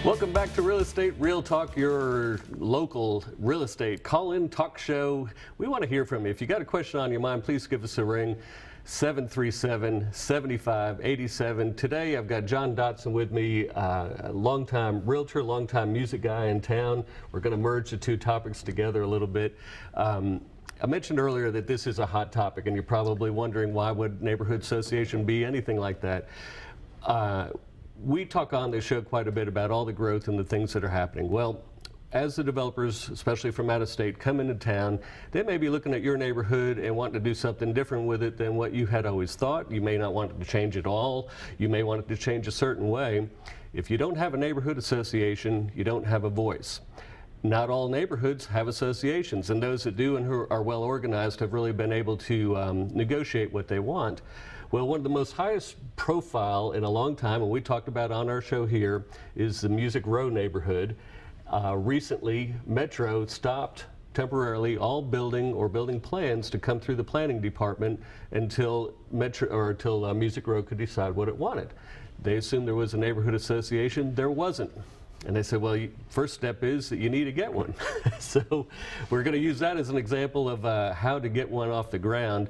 Welcome back to Real Estate Real Talk, your local real estate call-in talk show. We want to hear from you. If you got a question on your mind, please give us a ring, 737-7587. Today I've got John Dotson with me, a longtime realtor, longtime music guy in town. We're going to merge the two topics together a little bit. I mentioned earlier that this is a hot topic, and you're probably wondering, why would neighborhood association be anything like that? We talk on this show quite a bit about all the growth and the things that are happening. Well, as the developers, especially from out of state, come into town, they may be looking at your neighborhood and wanting to do something different with it than what you had always thought. You may not want it to change at all. You may want it to change a certain way. If you don't have a neighborhood association, you don't have a voice. Not all neighborhoods have associations, and those that do and who are well organized have really been able to negotiate what they want. Well, one of the most highest profile in a long time, and we talked about on our show here, is the Music Row neighborhood. Recently, Metro stopped temporarily all building or building plans to come through the planning department until Music Row could decide what it wanted. They assumed there was a neighborhood association. There wasn't. And they said, well, first step is that you need to get one. So we're going to use that as an example of how to get one off the ground.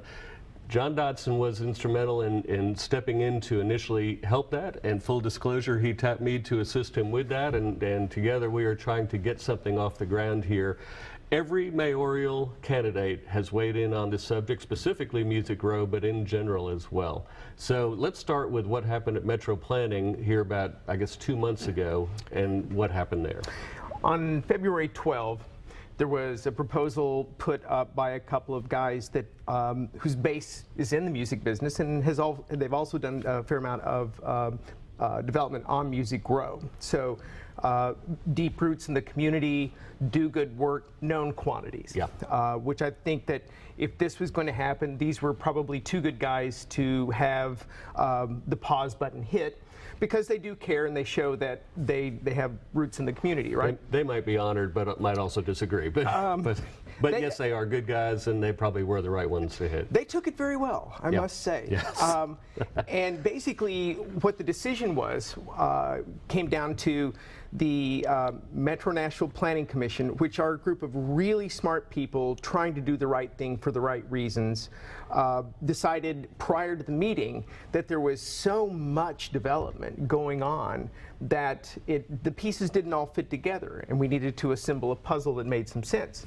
John Dotson was instrumental in stepping in to initially help that, and full disclosure, he tapped me to assist him with that, and together we are trying to get something off the ground here. Every mayoral candidate has weighed in on this subject, specifically Music Row, but in general as well. So let's start with what happened at Metro Planning here about, I guess, 2 months ago, and what happened there. On February 12th, there was a proposal put up by a couple of guys that whose base is in the music business, and they've also done a fair amount of development on Music Row. So deep roots in the community, do good work, known quantities. Yeah. Which I think that if this was going to happen, these were probably two good guys to have the pause button hit, because they do care and they show that they have roots in the community, right? They might be honored, but might also disagree. But yes, they are good guys, and they probably were the right ones to hit. They took it very well, I must say. Yes. And basically, what the decision was came down to the Metro National Planning Commission, which are a group of really smart people trying to do the right thing for the right reasons, decided prior to the meeting that there was so much development going on that the pieces didn't all fit together, and we needed to assemble a puzzle that made some sense.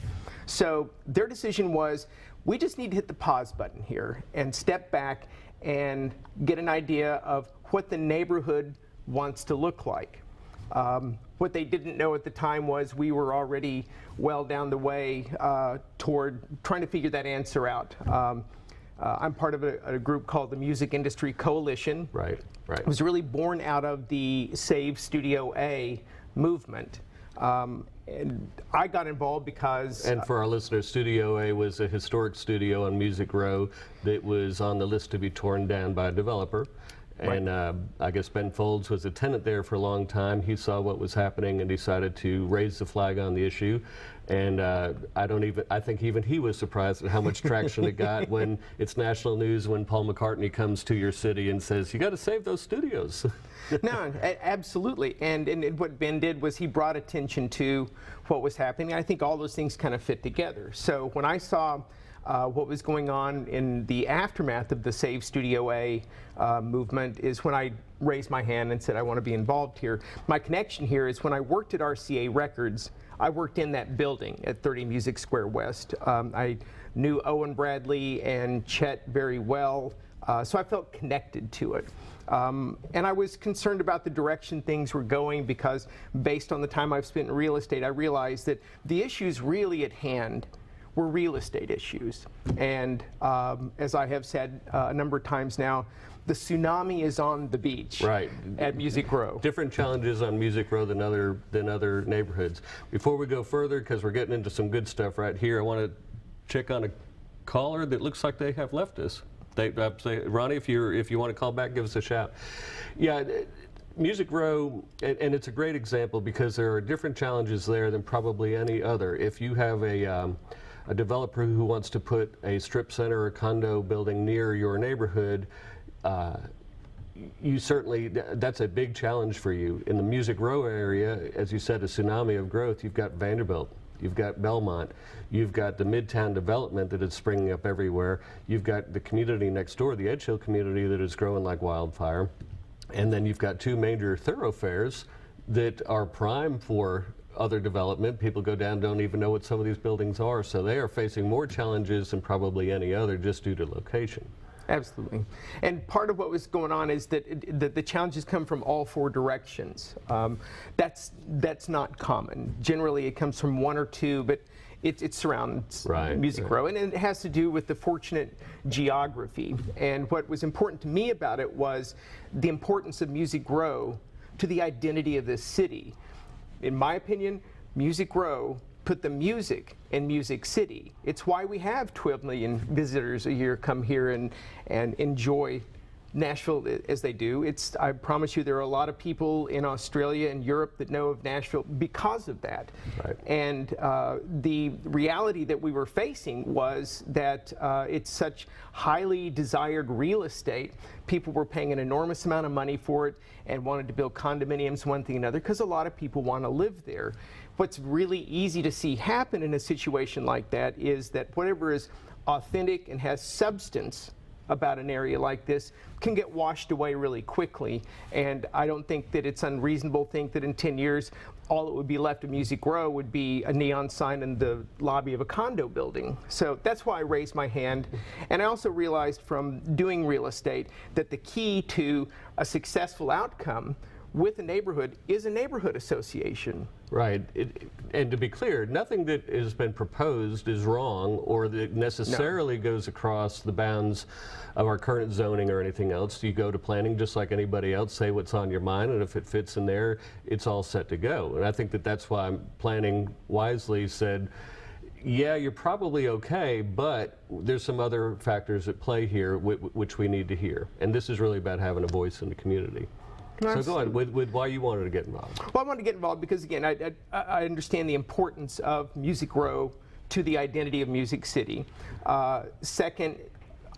So their decision was, we just need to hit the pause button here and step back and get an idea of what the neighborhood wants to look like. What they didn't know at the time was we were already well down the way toward trying to figure that answer out. I'm part of a group called the Music Industry Coalition. Right. It was really born out of the Save Studio A movement. And I got involved because... And for our listeners, Studio A was a historic studio on Music Row that was on the list to be torn down by a developer. And I guess Ben Folds was a tenant there for a long time. He saw what was happening and decided to raise the flag on the issue. And I think even he was surprised at how much traction it got when it's national news, when Paul McCartney comes to your city and says, you got to save those studios. No, absolutely. And what Ben did was he brought attention to what was happening. I think all those things kind of fit together. So when I saw what was going on in the aftermath of the Save Studio A movement is when I raised my hand and said I want to be involved here. My connection here is when I worked at RCA Records, I worked in that building at 30 Music Square West. I knew Owen Bradley and Chet very well, so I felt connected to it. And I was concerned about the direction things were going, because based on the time I've spent in real estate, I realized that the issues really at hand were real estate issues. And as I have said a number of times now, the tsunami is on the beach at Music Row. Different challenges on Music Row than other neighborhoods. Before we go further, because we're getting into some good stuff right here, I want to check on a caller that looks like they have left us. Ronnie, if you want to call back, give us a shout. Yeah. Music Row, and it's a great example because there are different challenges there than probably any other. If you have a developer who wants to put a strip center or condo building near your neighborhood, you certainly, that's a big challenge for you. In the Music Row area, as you said, a tsunami of growth. You've got Vanderbilt, you've got Belmont, you've got the Midtown development that is springing up everywhere. You've got the community next door, the Edge Hill community, that is growing like wildfire. And then you've got two major thoroughfares that are prime for other development. People go down, don't even know what some of these buildings are. So they are facing more challenges than probably any other just due to location. Absolutely. And part of what was going on is that the challenges come from all four directions. That's not common. Generally, it comes from one or two, but it surrounds Music Row. And it has to do with the fortunate geography. And what was important to me about it was the importance of Music Row to the identity of this city. In my opinion, Music Row put the music in Music City. It's why we have 12 million visitors a year come here and enjoy Nashville as they do. I promise you, there are a lot of people in Australia and Europe that know of Nashville because of that. Right. And the reality that we were facing was that it's such highly desired real estate. People were paying an enormous amount of money for it and wanted to build condominiums, one thing another, because a lot of people want to live there. What's really easy to see happen in a situation like that is that whatever is authentic and has substance about an area like this can get washed away really quickly. And I don't think that it's unreasonable to think that in 10 years, all that would be left of Music Row would be a neon sign in the lobby of a condo building. So that's why I raised my hand. And I also realized from doing real estate that the key to a successful outcome with a neighborhood is a neighborhood association. Right. And to be clear, nothing that has been proposed is wrong or that necessarily goes across the bounds of our current zoning or anything else. You go to planning just like anybody else, say what's on your mind, and if it fits in there, it's all set to go. And I think that that's why planning wisely said, yeah, you're probably okay, but there's some other factors at play here which we need to hear. And this is really about having a voice in the community. So go on with why you wanted to get involved. Well, I wanted to get involved because, again, I understand the importance of Music Row to the identity of Music City. Second,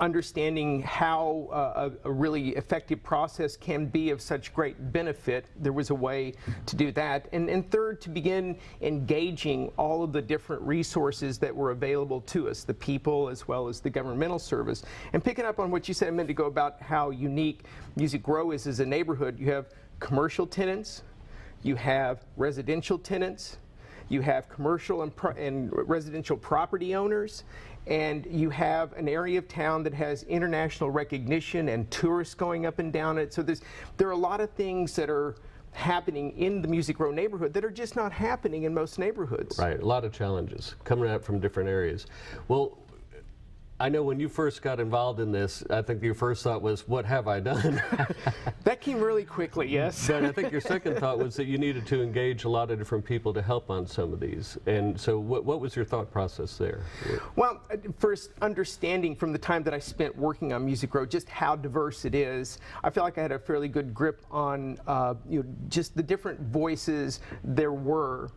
understanding how a really effective process can be of such great benefit. There was a way to do that. And third, to begin engaging all of the different resources that were available to us, the people as well as the governmental service. And picking up on what you said a minute ago about how unique Music Row is as a neighborhood, you have commercial tenants, you have residential tenants, you have commercial and residential property owners, and you have an area of town that has international recognition and tourists going up and down it. So there are a lot of things that are happening in the Music Row neighborhood that are just not happening in most neighborhoods. Right, a lot of challenges coming out from different areas. Well, I know when you first got involved in this, I think your first thought was, what have I done? That came really quickly, yes. But I think your second thought was that you needed to engage a lot of different people to help on some of these. And so what was your thought process there? Well, first, understanding from the time that I spent working on Music Row just how diverse it is, I feel like I had a fairly good grip on just the different voices there were,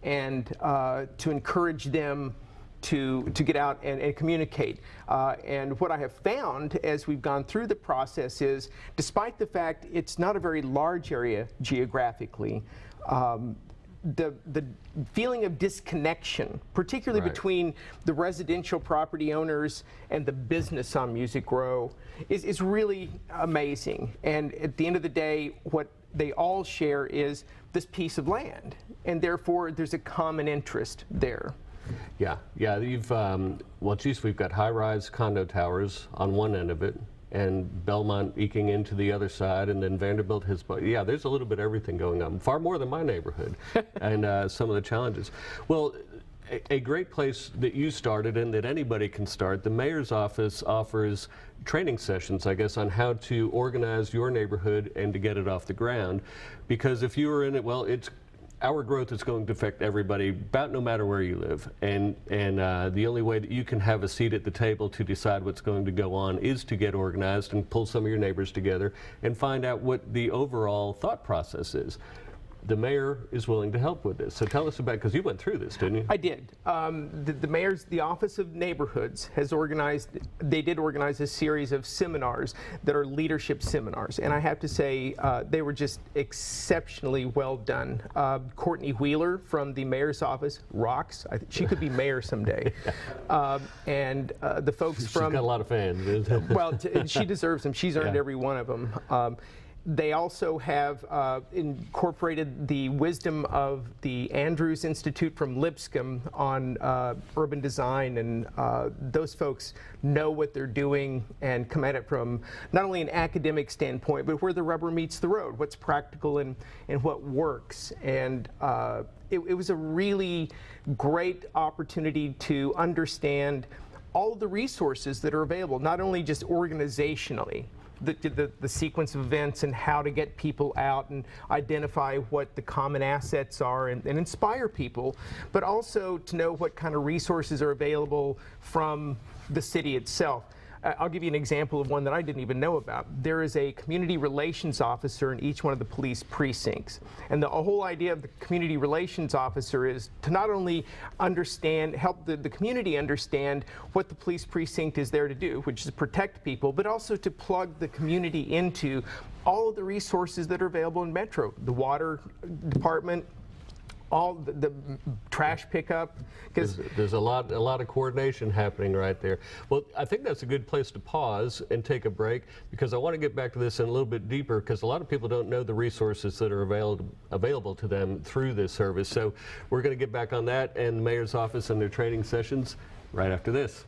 and to encourage them to get out and communicate. And what I have found as we've gone through the process is, despite the fact it's not a very large area geographically, the feeling of disconnection, particularly between the residential property owners and the business on Music Row, is really amazing. And at the end of the day, what they all share is this piece of land, and therefore there's a common interest there. Yeah, you've, well, geez, we've got high-rise condo towers on one end of it, and Belmont eking into the other side, and then Vanderbilt has, yeah, there's a little bit of everything going on, far more than my neighborhood, and some of the challenges. Well, a great place that you started and that anybody can start, the mayor's office offers training sessions, I guess, on how to organize your neighborhood and to get it off the ground, because if you were in it, well, our growth is going to affect everybody, about no matter where you live, and the only way that you can have a seat at the table to decide what's going to go on is to get organized and pull some of your neighbors together and find out what the overall thought process is. the mayor is willing to help with this. So tell us about, because you went through this, didn't you? I did. The Office of Neighborhoods has organized, they did organize a series of seminars that are leadership seminars. And I have to say, they were just exceptionally well done. Courtney Wheeler from the mayor's office rocks. She could be mayor someday. And the folks She's from... got a lot of fans. Well, she deserves them. She's earned every one of them. They also have incorporated the wisdom of the Andrews Institute from Lipscomb on urban design, and those folks know what they're doing and come at it from not only an academic standpoint, but where the rubber meets the road, what's practical and what works. And it was a really great opportunity to understand all of the resources that are available, not only just organizationally, the sequence of events and how to get people out and identify what the common assets are and inspire people, but also to know what kind of resources are available from the city itself. I'll give you an example of one that I didn't even know about. There is a community relations officer in each one of the police precincts. And the whole idea of the community relations officer is to not only help the community understand what the police precinct is there to do, which is protect people, but also to plug the community into all of the resources that are available in Metro. The water department, all the trash pickup, because there's a lot of coordination happening right there. Well, I think that's a good place to pause and take a break, because I want to get back to this in a little bit deeper, because a lot of people don't know the resources that are available to them through this service. So we're going to get back on that and the mayor's office and their training sessions right after this.